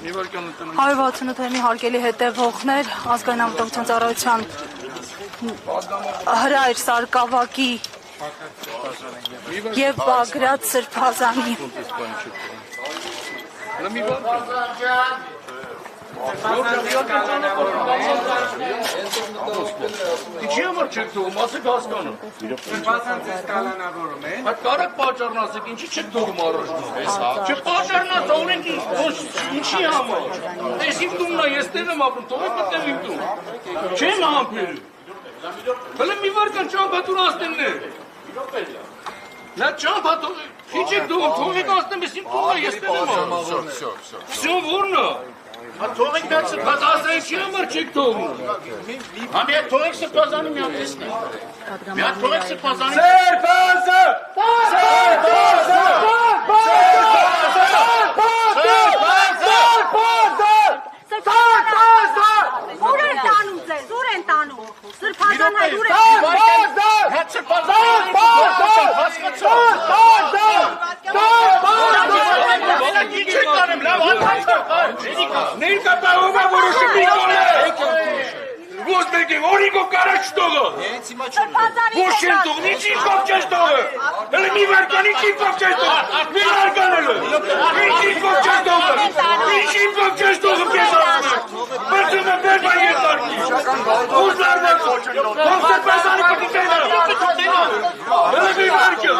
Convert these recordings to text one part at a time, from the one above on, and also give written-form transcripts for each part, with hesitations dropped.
168-ի հարգելի հետևողներ, ազգային անվտանգության ծառայության հրայր Սարգսակի եւ Բագրատ Սրբազանի Ինչի՞ համար չեք թողում, ասեք հասկանում։ Այդ կարեք պատճառն ասեք, ինչի՞ չեք թողում առաջնով։ Չէ, պատճառն ասեք, ինչի համար։ Ես իմ տունն է, ես տեղ եմ ապրում, թողեք մտնել իմ տուն։ Չեմ համբերում։ Հələ մի վարկան ճամփատուր ասնելներ։ Նա ճամփատուր, ինչ եք թողում, թողեք ասնեմ, ես իմ տունն է, ես տեղ եմ ապրում։ Всё, ո՞րն է։ Թողեք դա սրբազանի չի համար չեք թողում։ Համիա թողեք սրբազանի մի հատ տեսնենք։ Մի հատ թողեք սրբազանի։ Ուր են տանում ձեզ, ուր են տանում։ Սրբազան հայ ուր են։ Հետ սրբազանի։ Ներկա պահովա որոշի մի կոլ է։ Ո՞ս մեկի, օրինքով կարաչ տողը։ Ո՞ս չեն տողն, ինչ ինքով չես տողը։ Հələ մի վարկան, ինչ ինքով չես տողը։ Մի վարկան հələ։ Ինչ ինքով չես տողը։ Ինչ ինքով չես տողը կեզ ասում է։ Բրծում է բերվա երկարկի։ Ո՞ս լարվակ։ Ո՞ս սրբազանի պտիտենը։ Հələ մի վարկը։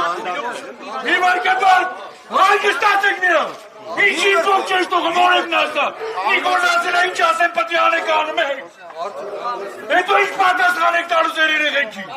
Մի վարկը բարդ։ Հանգստացեք նրան։ Ինչ ինքով չես տողը, որև նասա։ Նիկոր նասելա ինչ ասեմ պտի անեք անում եք։ Հետո ինչ պատասխան եք տալու ձեր երեխեքին։